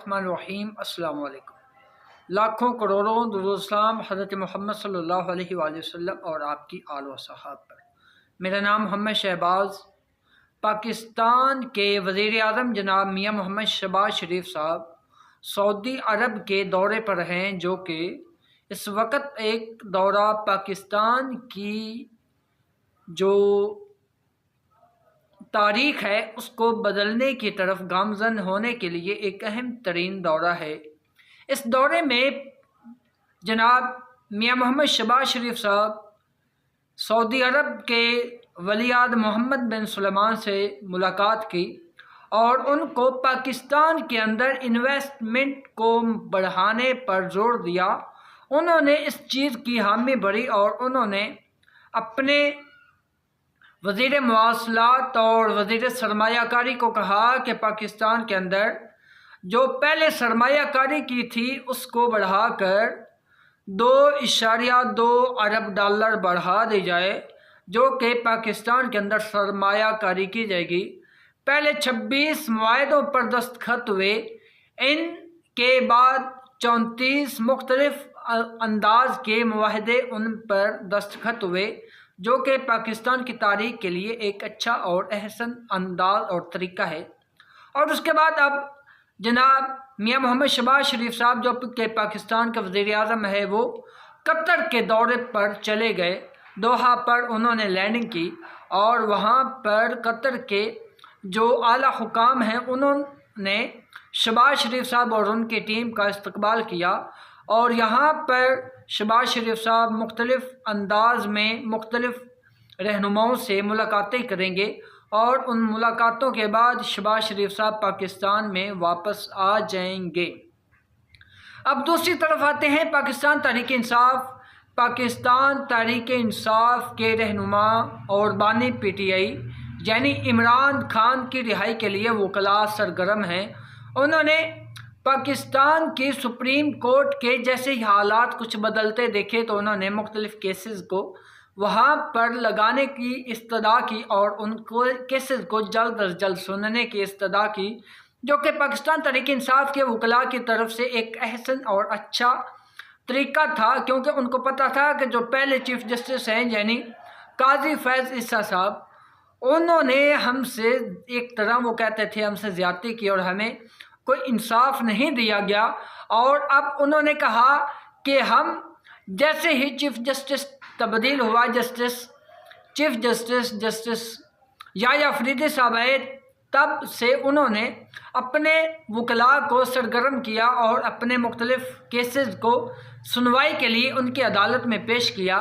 बिस्मिल्लाहिर्रहमानिर्रहीम। अस्सलामु अलैकुम। लाखों करोड़ों दुरूद सलाम हज़रत मोहम्मद सल्लल्लाहु अलैहि वसल्लम और आपकी आल व सहाब पर। मेरा नाम मोहम्मद शहबाज। पाकिस्तान के वज़ीर आज़म जनाब मियाँ मोहम्मद शहबाज शरीफ साहब सऊदी अरब के दौरे पर हैं, जो कि इस वक्त एक दौरा पाकिस्तान की जो तारीख है उसको बदलने की तरफ गामज़न होने के लिए एक अहम तरीन दौरा है। इस दौरे में जनाब मियाँ मोहम्मद शहबाज शरीफ साहब सऊदी अरब के वलीआहद मोहम्मद बिन सुलेमान से मुलाकात की और उनको पाकिस्तान के अंदर इन्वेस्टमेंट को बढ़ाने पर जोर दिया। उन्होंने इस चीज़ की हामी भरी और उन्होंने अपने वज़ीर मवासलात और वज़ीर सरमायाकारी को कहा कि पाकिस्तान के अंदर जो पहले सरमायाकारी की थी उसको बढ़ाकर 2.2 अरब डॉलर बढ़ा दी जाए, जो कि पाकिस्तान के अंदर सरमायाकारी की जाएगी। पहले 26 मुआहदों पर दस्तखत हुए, इनके बाद 34 मुख्तलिफ अंदाज के मुआहदे उन पर दस्तखत हुए, जो कि पाकिस्तान की तारीख के लिए एक अच्छा और अहसन अंदाज और तरीका है। और उसके बाद अब जनाब मियाँ मोहम्मद शहबाज शरीफ साहब जो कि पाकिस्तान के वज़ीर आज़म है, वो कतर के दौरे पर चले गए। दोहा पर उन्होंने लैंडिंग की और वहाँ पर कतर के जो आला हुकाम हैं उन्होंने शहबाज शरीफ साहब और उनकी टीम का इस्तकबाल किया। और यहाँ पर शहबाज शरीफ साहब मुख्तलिफ अंदाज में मुख्तलिफ रहनुमाओं से मुलाकातें करेंगे और उन मुलाकातों के बाद शहबाज शरीफ साहब पाकिस्तान में वापस आ जाएंगे। अब दूसरी तरफ आते हैं पाकिस्तान तहरीक इंसाफ। पाकिस्तान तहरीक इंसाफ के रहनुमा और बानी PTI यानी इमरान खान की रिहाई के लिए वकला सरगर्म हैं। उन्होंने पाकिस्तान की सुप्रीम कोर्ट के जैसे ही हालात कुछ बदलते देखे तो उन्होंने मुख्तलिफ केसेस को वहाँ पर लगाने की इस्तदा की और उनको केसेस को जल्द अज जल्द सुनने की इस्तदा की, जो कि पाकिस्तान तहरीक इंसाफ के वकला की तरफ से एक अहसन और अच्छा तरीका था, क्योंकि उनको पता था कि जो पहले चीफ जस्टिस हैं यानी काजी फैज़ ईसा साहब, उन्होंने हमसे एक तरह वो कहते थे हमसे ज़्यादती की और हमें कोई इंसाफ नहीं दिया गया। और अब उन्होंने कहा कि हम जैसे ही चीफ जस्टिस तब्दील हुआ, चीफ जस्टिस याह्या अफरीदी साहब आए, तब से उन्होंने अपने वकला को सरगर्म किया और अपने मुख्तलिफ केसेस को सुनवाई के लिए उनकी अदालत में पेश किया।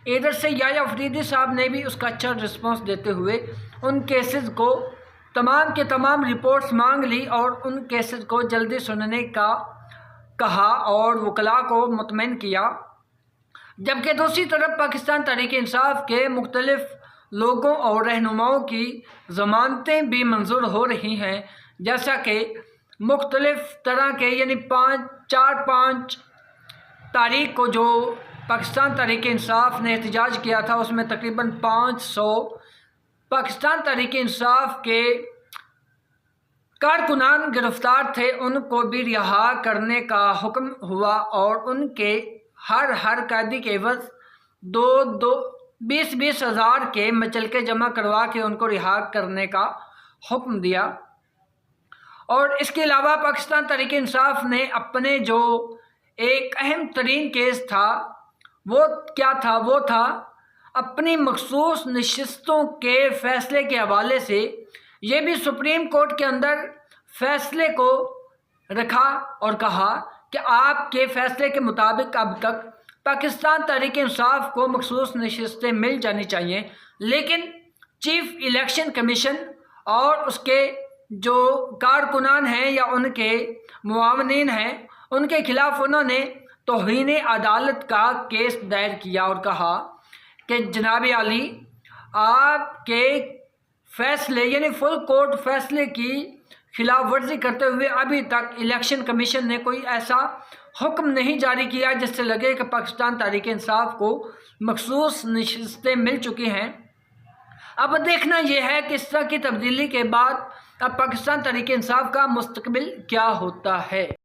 इधर से याह्या अफरीदी साहब ने भी उसका अच्छा रिस्पॉन्स देते हुए उन केसेस को तमाम के तमाम रिपोर्ट्स मांग ली और उन केसेस को जल्दी सुनने का कहा और वकला को मुतमईन किया। जबकि दूसरी तरफ पाकिस्तान तहरीक इंसाफ के मुख्तलिफ लोगों और रहनुमाओं की ज़मानतें भी मंजूर हो रही हैं, जैसा कि मुख्तलिफ तरह के यानी 4-5 तारीख को जो पाकिस्तान तहरीक इंसाफ ने एहतजाज किया था, उसमें तकरीबन 500 पाकिस्तान तहरीक इंसाफ के कारकुनान गिरफ्तार थे, उनको भी रिहा करने का हुक्म हुआ और उनके हर कैदी के एवज 20-20 हज़ार के मचलके जमा करवा के उनको रिहा करने का हुक्म दिया। और इसके अलावा पाकिस्तान तहरीक इंसाफ ने अपने जो एक अहम तरीन केस था वो क्या था, वो था अपनी मखसूस नशिस्तों के फ़ैसले के हवाले से ये भी सुप्रीम कोर्ट के अंदर फ़ैसले को रखा और कहा कि आपके फ़ैसले के मुताबिक अब तक पाकिस्तान तहरीक इंसाफ को मखसूस नशिस्तें मिल जानी चाहिए, लेकिन चीफ इलेक्शन कमीशन और उसके जो कारकुनान हैं या उनके मुआवनीन हैं उनके खिलाफ उन्होंने तौहीन अदालत का केस दायर किया और कहा कि जनाब आली आपके फ़ैसले यानी फुल कोर्ट फ़ैसले की खिलाफ वर्जी करते हुए अभी तक इलेक्शन कमीशन ने कोई ऐसा हुक्म नहीं जारी किया जिससे लगे कि पाकिस्तान तहरीक इंसाफ को मखसूस नशिस्तें मिल चुकी हैं। अब देखना यह है कि इस तरह की तब्दीली के बाद अब पाकिस्तान तहरीक इंसाफ का मुस्तकबिल क्या होता है।